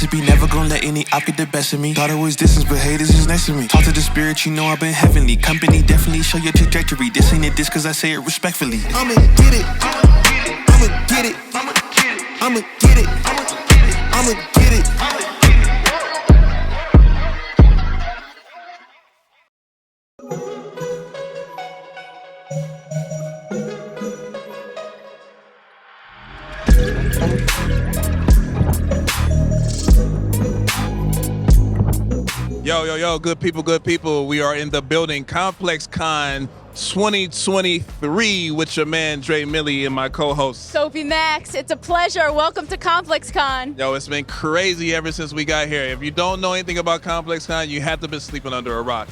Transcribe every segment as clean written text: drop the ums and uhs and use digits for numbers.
recipe. Never gonna let any op get the best of me. Thought it was distance, but haters is next to me. Talk to the spirit, you know I've been heavenly. Company definitely show your trajectory. This ain't a diss cause I say it respectfully. I'ma get it. I'ma get it. I'ma get it. I'ma get it. Yo, good people. We are in the building. ComplexCon 2023 with your man, Dre Millie, and my co-host, Sophie Max. It's a pleasure. Welcome to ComplexCon. Yo, it's been crazy ever since we got here. If you don't know anything about ComplexCon, you have to be sleeping under a rock.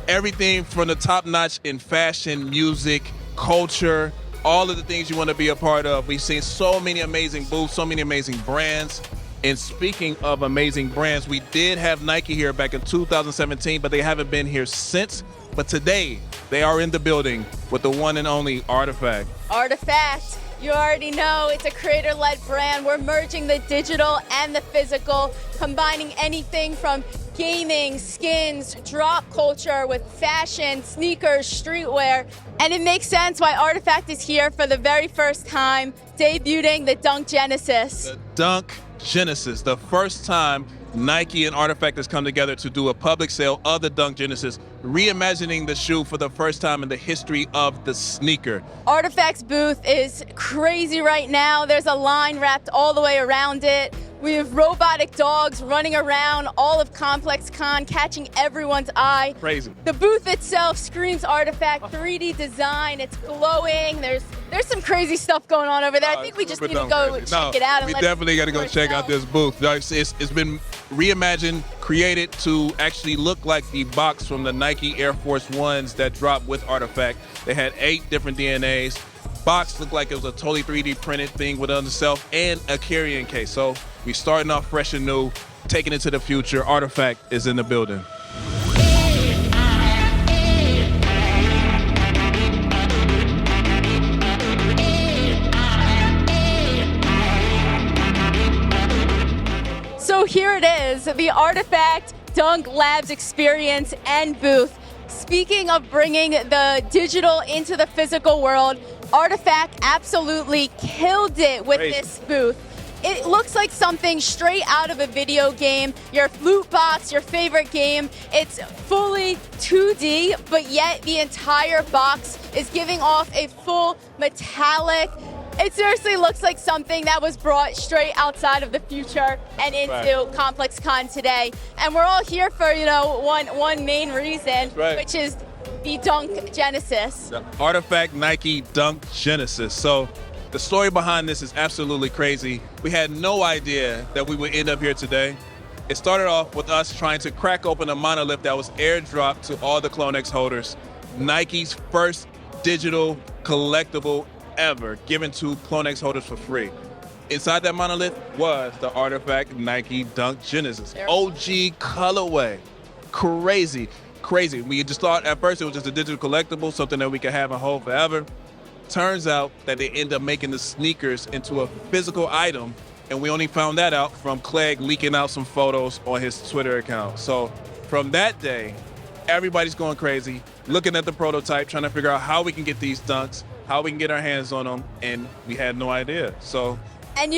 Everything from the top notch in fashion, music, culture, all of the things you want to be a part of. We've seen so many amazing booths, so many amazing brands. And speaking of amazing brands, we did have Nike here back in 2017, but they haven't been here since. But today, they are in the building with the one and only RTFKT. RTFKT, you already know, it's a creator-led brand. We're merging the digital and the physical, combining anything from gaming, skins, drop culture with fashion, sneakers, streetwear. And it makes sense why RTFKT is here for the very first time, debuting the Dunk Genesis. The Dunk Genesis, the first time Nike and RTFKT has come together to do a public sale of the Dunk Genesis, reimagining the shoe for the first time in the history of the sneaker. RTFKT's booth is crazy right now. There's a line wrapped all the way around it. We have robotic dogs running around all of ComplexCon, catching everyone's eye. Crazy. The booth itself screams RTFKT, 3D design, it's glowing. There's some crazy stuff going on over there. I think we just need to go check it out. We definitely got to go check out this booth. It's been reimagined, created to actually look like the box from the Nike Air Force Ones that dropped with RTFKT. They had 8 different DNAs. Box looked like it was a totally 3D printed thing within itself and a carrying case. So we starting off fresh and new, taking it to the future. RTFKT is in the building. So here it is, the RTFKT Dunk Labs experience and booth. Speaking of bringing the digital into the physical world, RTFKT absolutely killed it with this booth. It looks like something straight out of a video game, your loot box, your favorite game. It's fully 2D, but yet the entire box is giving off a full metallic. It seriously looks like something that was brought straight outside of the future and into ComplexCon today. And we're all here for, one main reason, which is the Dunk Genesis. The RTFKT Nike Dunk Genesis. So the story behind this is absolutely crazy. We had no idea that we would end up here today. It started off with us trying to crack open a monolith that was airdropped to all the CloneX holders. Nike's first digital collectible ever given to CloneX holders for free. Inside that monolith was the RTFKT Nike Dunk Genesis. OG colorway. Crazy. We just thought at first it was just a digital collectible, something that we could have and hold forever. Turns out that they end up making the sneakers into a physical item, and we only found that out from Clegg leaking out some photos on his Twitter account. So from that day, everybody's going crazy, looking at the prototype, trying to figure out how we can get these dunks, how we can get our hands on them, and we had no idea. And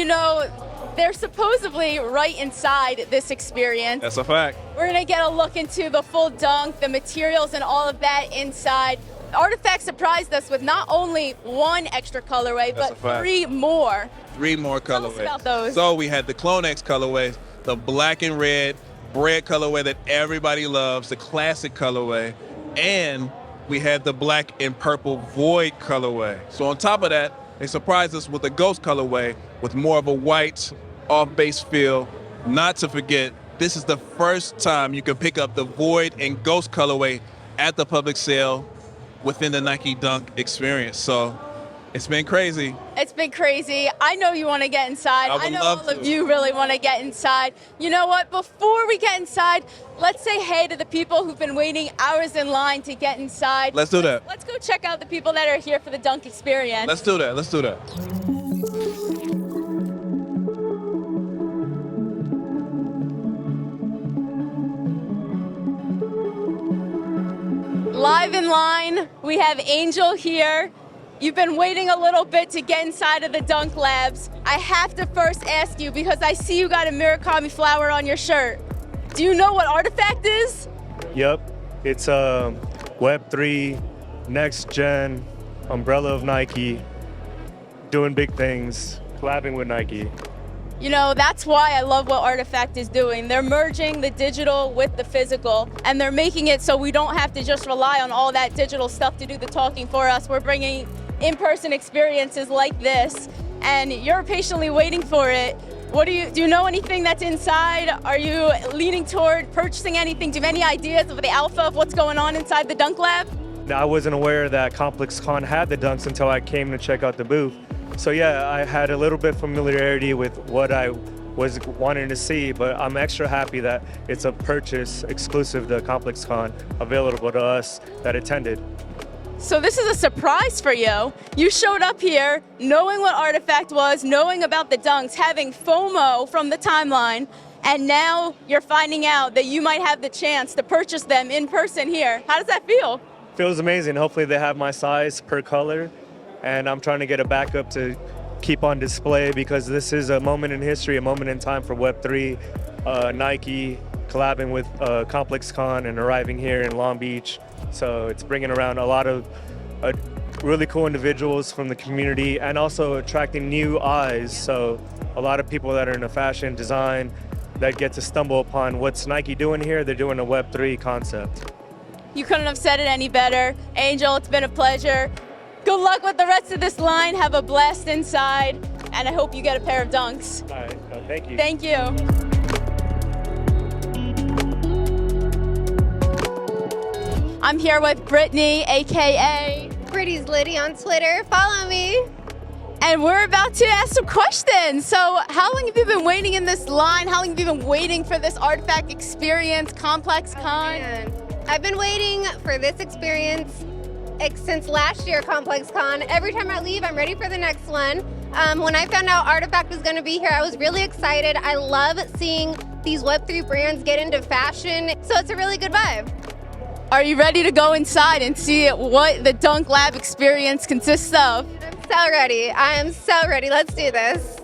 they're supposedly right inside this experience. That's a fact. We're gonna get a look into the full dunk, the materials and all of that inside. RTFKT surprised us with not only one extra colorway, but 3 more. 3 more colorways. Tell us about those. So we had the CloneX colorways, the black and red bread colorway that everybody loves, the classic colorway, and we had the black and purple void colorway. So on top of that, they surprised us with the ghost colorway with more of a white off-base feel. Not to forget, this is the first time you can pick up the void and ghost colorway at the public sale within the Nike Dunk experience. So it's been crazy. It's been crazy. I know you want to get inside. I know all of you really want to get inside. You know what? Before we get inside, let's say hey to the people who've been waiting hours in line to get inside. Let's do that. Let's go check out the people that are here for the Dunk experience. Let's do that. arrive in line. We have Angel here. You've been waiting a little bit to get inside of the Dunk Labs. I have to first ask you, because I see you got a Murakami flower on your shirt. Do you know what Artifact is? Yep, it's Web3, next gen, umbrella of Nike, doing big things, collabing with Nike. You know, that's why I love what Artifact is doing. They're merging the digital with the physical, and they're making it so we don't have to just rely on all that digital stuff to do the talking for us. We're bringing in-person experiences like this, and you're patiently waiting for it. Do you know anything that's inside? Are you leaning toward purchasing anything? Do you have any ideas of the alpha of what's going on inside the Dunk Lab? I wasn't aware that ComplexCon had the dunks until I came to check out the booth. So yeah, I had a little bit familiarity with what I was wanting to see, but I'm extra happy that it's a purchase exclusive to ComplexCon available to us that attended. So this is a surprise for you. You showed up here knowing what Artifact was, knowing about the dunks, having FOMO from the timeline, and now you're finding out that you might have the chance to purchase them in person here. How does that feel? Feels amazing. Hopefully they have my size per color, and I'm trying to get a backup to keep on display because this is a moment in history, a moment in time for Web3, Nike collabing with ComplexCon and arriving here in Long Beach. So it's bringing around a lot of really cool individuals from the community and also attracting new eyes. So a lot of people that are into fashion design that get to stumble upon what's Nike doing here. They're doing a Web3 concept. You couldn't have said it any better. Angel, it's been a pleasure. Good luck with the rest of this line. Have a blast inside. And I hope you get a pair of dunks. All right, thank you. Thank you. I'm here with Brittany, AKA Pretty's Liddy on Twitter. Follow me. And we're about to ask some questions. So how long have you been waiting in this line? How long have you been waiting for this Artifact experience, ComplexCon? I've been waiting for this experience since last year, ComplexCon. Every time I leave, I'm ready for the next one. When I found out Artifact was going to be here, I was really excited. I love seeing these Web3 brands get into fashion, so it's a really good vibe. Are you ready to go inside and see what the Dunk Lab experience consists of? I'm so ready. I am so ready. Let's do this.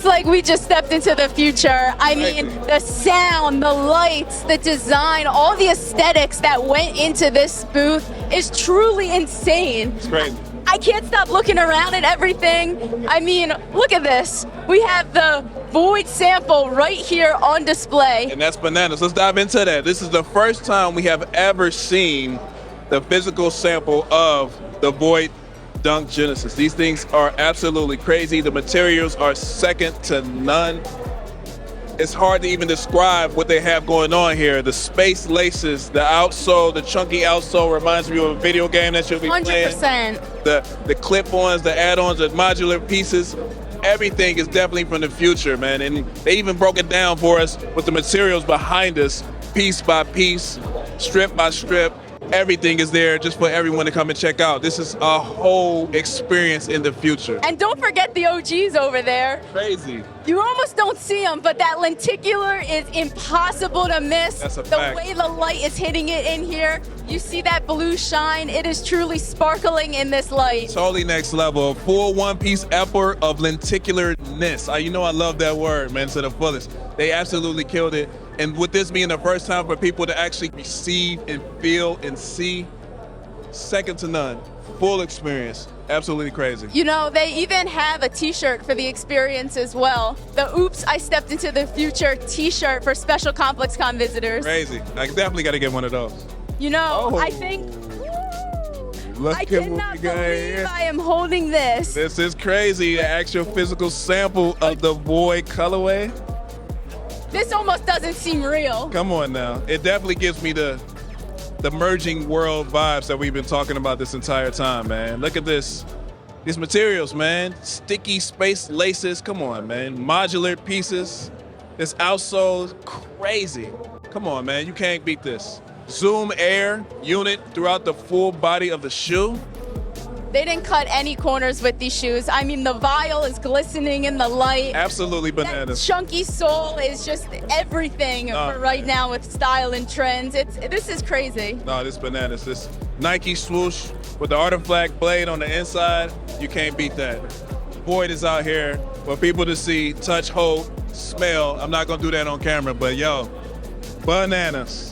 Like we just stepped into the future. I mean, the sound, the lights, the design, all the aesthetics that went into this booth is truly insane. It's great. I can't stop looking around at everything. I mean, look at this. We have the Void sample right here on display. And that's bananas. Let's dive into that. This is the first time we have ever seen the physical sample of the Void Dunk Genesis. These things are absolutely crazy. The materials are second to none. It's hard to even describe what they have going on here. The space laces, the outsole, the chunky outsole reminds me of a video game that you'll be 100%. playing. The clip-ons, the add-ons, the modular pieces, everything is definitely from the future, man. And they even broke it down for us with the materials behind us, piece by piece, strip by strip. Everything is there just for everyone to come and check out. This is a whole experience in the future. And don't forget the OGs over there. Crazy. You almost don't see them, but that lenticular is impossible to miss. That's a the fact. way the light is hitting it in here, you see that blue shine. It is truly sparkling in this light. Totally next level. A full one-piece effort of lenticularness. You know I love that word, man, to the fullest. They absolutely killed it. And with this being the first time for people to actually receive and feel and see, second to none. Full experience. Absolutely crazy. You know, they even have a t-shirt for the experience as well. The Oops, I Stepped Into the Future t-shirt for special ComplexCon visitors. Crazy. I definitely got to get one of those. You know, Oh. I think, Look I at what cannot we got believe here. I am holding this. This is crazy. The actual physical sample of the Void colorway. This almost doesn't seem real. Come on now. It definitely gives me the merging world vibes that we've been talking about this entire time, man. Look at this. These materials, man. Sticky space laces. Come on, man. Modular pieces. This outsole crazy. Come on, man. You can't beat this. Zoom air unit throughout the full body of the shoe. They didn't cut any corners with these shoes. I mean, the vial is glistening in the light. Absolutely That bananas. chunky sole is just everything for right now with style and trends. This is crazy. No, this bananas. This Nike swoosh with the artifact blade on the inside. You can't beat that. Void is out here for people to see, touch, hold, smell. I'm not gonna do that on camera, but yo, bananas.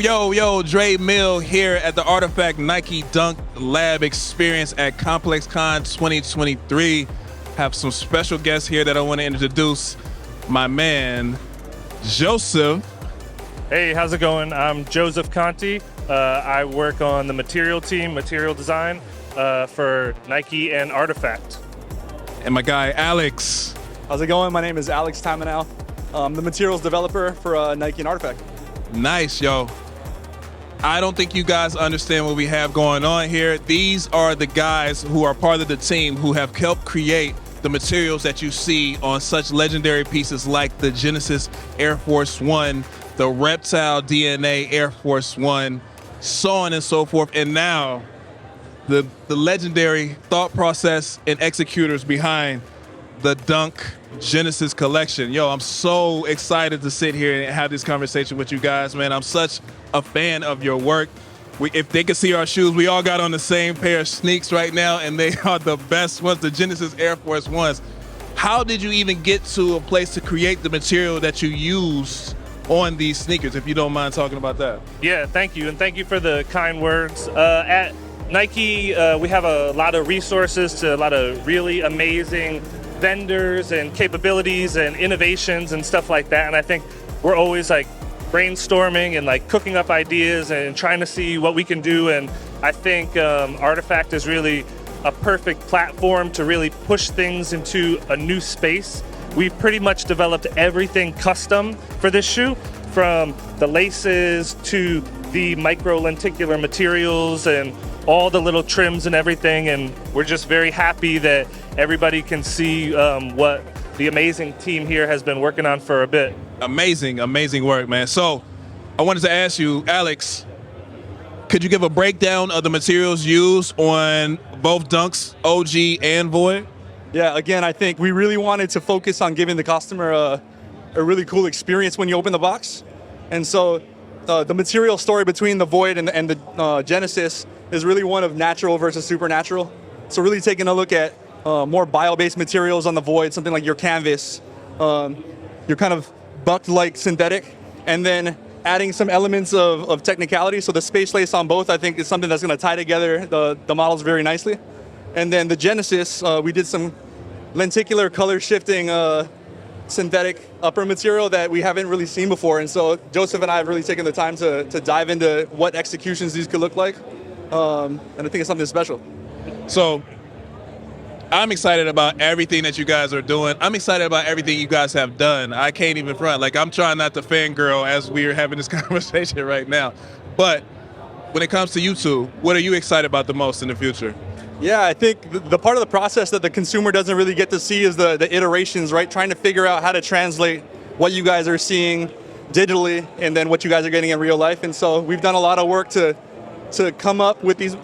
Yo, Dre Mill here at the Artifact Nike Dunk Lab Experience at ComplexCon 2023. Have some special guests here that I want to introduce. My man, Joseph. Hey, how's it going? I'm Joseph Conti. I work on the material team, material design for Nike and Artifact. And my guy, Alex. How's it going? My name is Alex Tamanow. I'm the materials developer for Nike and Artifact. Nice, yo. I don't think you guys understand what we have going on here. These are the guys who are part of the team who have helped create the materials that you see on such legendary pieces like the Genesis Air Force One, the Reptile DNA Air Force One, so on and so forth. And now the legendary thought process and executors behind the Dunk Genesis collection. Yo, I'm so excited to sit here and have this conversation with you guys, man. I'm such a fan of your work. If they could see our shoes, we all got on the same pair of sneaks right now, and they are the best ones, the Genesis Air Force Ones. How did you even get to a place to create the material that you used on these sneakers, if you don't mind talking about that? Yeah, thank you, and thank you for the kind words. At Nike, we have a lot of resources to a lot of really amazing vendors and capabilities and innovations and stuff like that, and I think we're always like brainstorming and like cooking up ideas and trying to see what we can do. And I think Artifact is really a perfect platform to really push things into a new space. We've pretty much developed everything custom for this shoe, from the laces to the micro lenticular materials and all the little trims and everything. And we're just very happy that everybody can see what the amazing team here has been working on for a bit. Amazing, amazing work, man. So I wanted to ask you, Alex, could you give a breakdown of the materials used on both Dunks, OG and Void? Yeah, again, I think we really wanted to focus on giving the customer a really cool experience when you open the box. And so the material story between the Void and the Genesis is really one of natural versus supernatural. So really taking a look at more bio-based materials on the Void, something like your canvas, your kind of bucked-like synthetic, and then adding some elements of technicality. So the space lace on both, I think, is something that's going to tie together the models very nicely. And then the Genesis, we did some lenticular color shifting synthetic upper material that we haven't really seen before. And so Joseph and I have really taken the time to dive into what executions these could look like. And I think it's something special. So I'm excited about everything that you guys are doing. I'm excited about everything you guys have done. I can't even front. Like, I'm trying not to fangirl as we're having this conversation right now. But when it comes to you two, what are you excited about the most in the future? Yeah, I think the part of the process that the consumer doesn't really get to see is the iterations, right? Trying to figure out how to translate what you guys are seeing digitally and then what you guys are getting in real life. And so we've done a lot of work to come up with these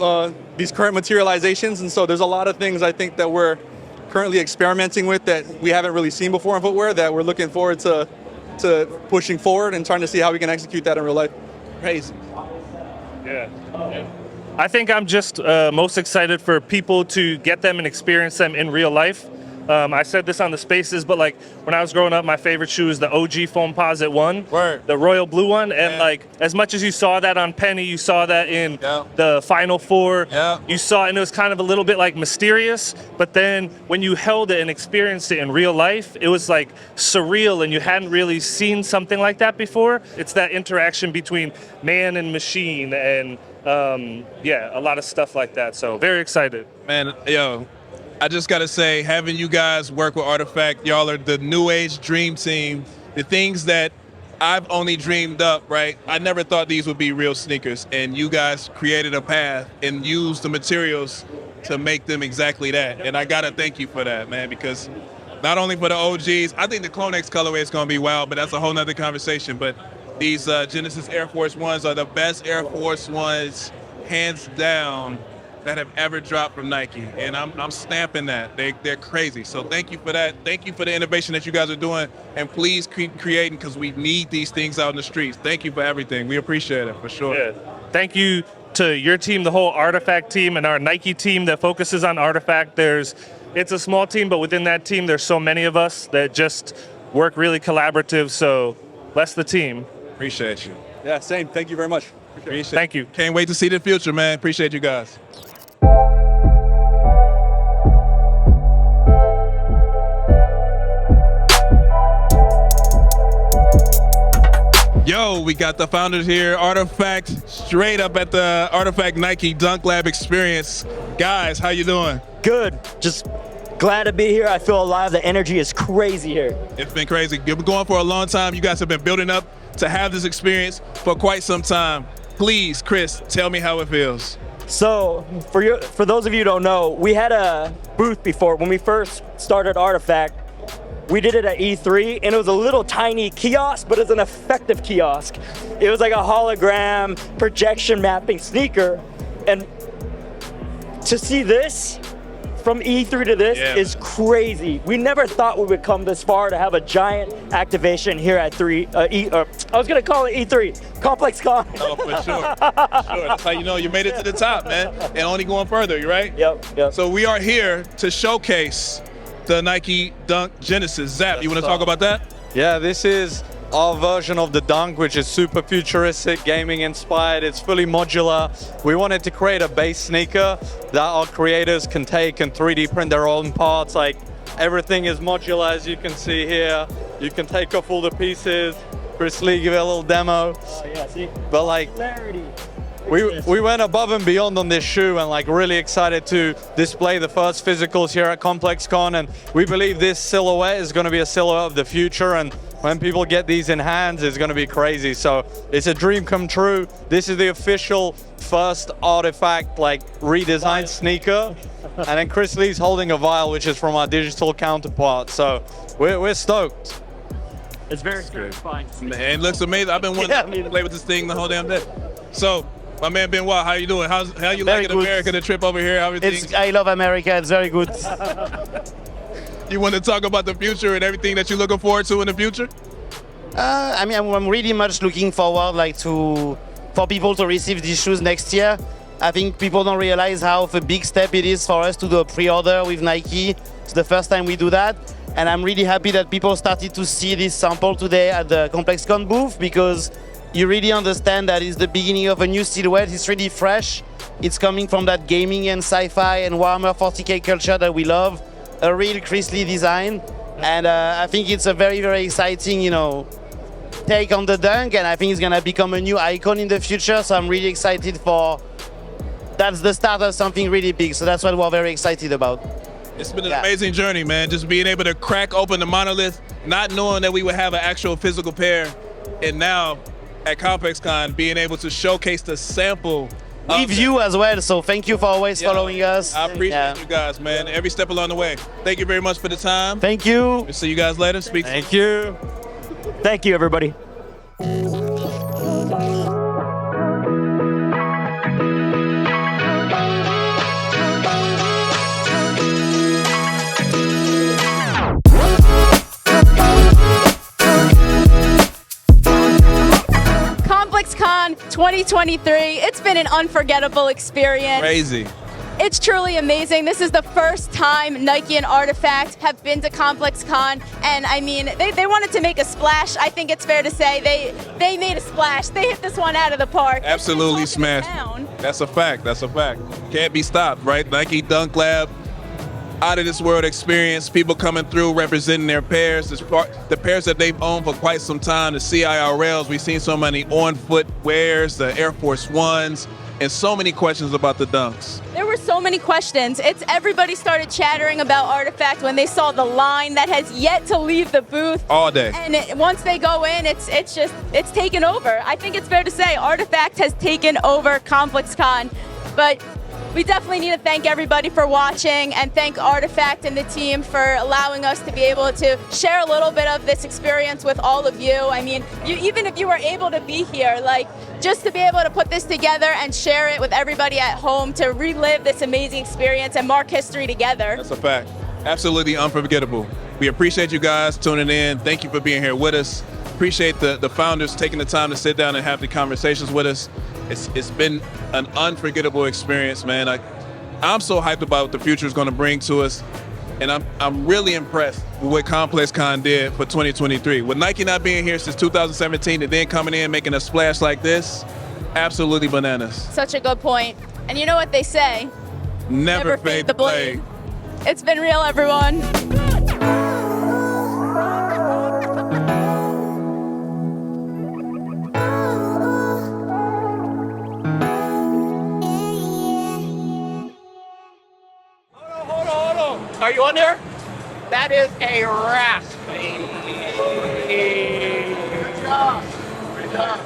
current materializations. And so there's a lot of things I think that we're currently experimenting with that we haven't really seen before in footwear that we're looking forward to pushing forward and trying to see how we can execute that in real life. Crazy. Yeah. I think I'm just most excited for people to get them and experience them in real life. I said this on the Spaces, but like when I was growing up, my favorite shoe is the OG Foamposite 1, Word. the royal blue one. And like as much as you saw that on Penny, you saw that in the Final Four. Yeah. You saw it and it was kind of a little bit like mysterious. But then when you held it and experienced it in real life, it was like surreal and you hadn't really seen something like that before. It's that interaction between man and machine and Yeah, a lot of stuff like that. So very excited. Man, yo, I just gotta say, having you guys work with Artifact, y'all are the new age dream team. The things that I've only dreamed up, right? I never thought these would be real sneakers, and you guys created a path and used the materials to make them exactly that. And I gotta thank you for that, man, because not only for the OGs, I think the Clone X colorway is gonna be wild, but that's a whole nother conversation. But these Genesis Air Force Ones are the best Air Force Ones, hands down, that have ever dropped from Nike, and I'm stamping that. They're crazy. So thank you for that. Thank you for the innovation that you guys are doing, and please keep creating because we need these things out in the streets. Thank you for everything. We appreciate it for sure. Yeah. Thank you to your team, the whole Artifact team, and our Nike team that focuses on Artifact. It's a small team, but within that team, there's so many of us that just work really collaborative. So bless the team. Appreciate you. Yeah, same. Thank you very much. Appreciate Thank you. Can't wait to see the future, man. Appreciate you guys. Yo, we got the founders here, Artifact, straight up at the Artifact Nike Dunk Lab experience. Guys, how you doing? Good. Just glad to be here. I feel alive. The energy is crazy here. It's been crazy. You've been going for a long time. You guys have been building up to have this experience for quite some time. Please, Chris, tell me how it feels. So, for those of you who don't know, we had a booth before. When we first started Artifact, we did it at E3, and it was a little tiny kiosk, but it's an effective kiosk. It was like a hologram projection mapping sneaker. And to see this, from E3 to this, is crazy. We never thought we would come this far to have a giant activation here at I was gonna call it E3, ComplexCon. Oh, for sure. For sure. That's how you know you made it to the top, man. And only going further, right? Yep. So we are here to showcase the Nike Dunk Genesis. Zap, you want to talk about that? Yeah, this is our version of the Dunk, which is super futuristic, gaming inspired. It's fully modular. We wanted to create a base sneaker that our creators can take and 3D print their own parts. Like, everything is modular, as you can see here. You can take off all the pieces. Chris Lee, give it a little demo. Oh yeah, see? But like, Clarity. we went above and beyond on this shoe, and like really excited to display the first physicals here at ComplexCon. And we believe this silhouette is going to be a silhouette of the future, and when people get these in hands, it's going to be crazy. So it's a dream come true. This is the official first Artifact like redesigned sneaker, and then Chris Lee's holding a vial, which is from our digital counterpart. So we're stoked. It's very satisfying. Man, it looks amazing. I've been wanting to play with this thing the whole damn day. So, my man Benoit, how you doing? How you Very liking good. America, the trip over here? Everything? I love America. It's very good. You want to talk about the future and everything that you're looking forward to in the future? I mean, I'm really much looking forward, for people to receive these shoes next year. I think people don't realize how of a big step it is for us to do a pre-order with Nike. It's the first time we do that, and I'm really happy that people started to see this sample today at the ComplexCon booth, because you really understand that it's the beginning of a new silhouette. It's really fresh. It's coming from that gaming and sci-fi and Warhammer 40K culture that we love. A real Chris Lee design. And I think it's a very, very exciting, take on the Dunk. And I think it's going to become a new icon in the future. So I'm really excited that's the start of something really big. So that's what we're very excited about. It's been an amazing journey, man. Just being able to crack open the monolith, not knowing that we would have an actual physical pair. And now, at ComplexCon, being able to showcase the sample With you as well, so thank you for always following us. I appreciate you guys, man. Every step along the way. Thank you very much for the time. Thank you. We'll see you guys later. Thank you. Thank you, everybody. ComplexCon 2023. It's been an unforgettable experience. Crazy. It's truly amazing. This is the first time Nike and Artifact have been to ComplexCon, and I mean, they wanted to make a splash. I think it's fair to say they made a splash. They hit this one out of the park. Absolutely smashed. That's a fact. That's a fact. Can't be stopped, right? Nike Dunk Lab, out of this world experience. People coming through representing their pairs. The pairs that they've owned for quite some time. The CIRLs. We've seen so many on-foot wears. The Air Force Ones. and so many questions about the dunks. There were so many questions. Everybody started chattering about Artifact when they saw the line that has yet to leave the booth. All day. And once they go in, it's taken over. I think it's fair to say Artifact has taken over ComplexCon. But we definitely need to thank everybody for watching and thank Artifact and the team for allowing us to be able to share a little bit of this experience with all of you. I mean, even if you were able to be here, like just to be able to put this together and share it with everybody at home to relive this amazing experience and mark history together. That's a fact. Absolutely unforgettable. We appreciate you guys tuning in. Thank you for being here with us. Appreciate the founders taking the time to sit down and have the conversations with us. It's been an unforgettable experience, man. I'm so hyped about what the future is going to bring to us, and I'm really impressed with what ComplexCon did for 2023. With Nike not being here since 2017 and then coming in making a splash like this, absolutely bananas. Such a good point. And you know what they say? Never fade the blade. It's been real, everyone. Are you on there? That is a wrap. Good job. Good job.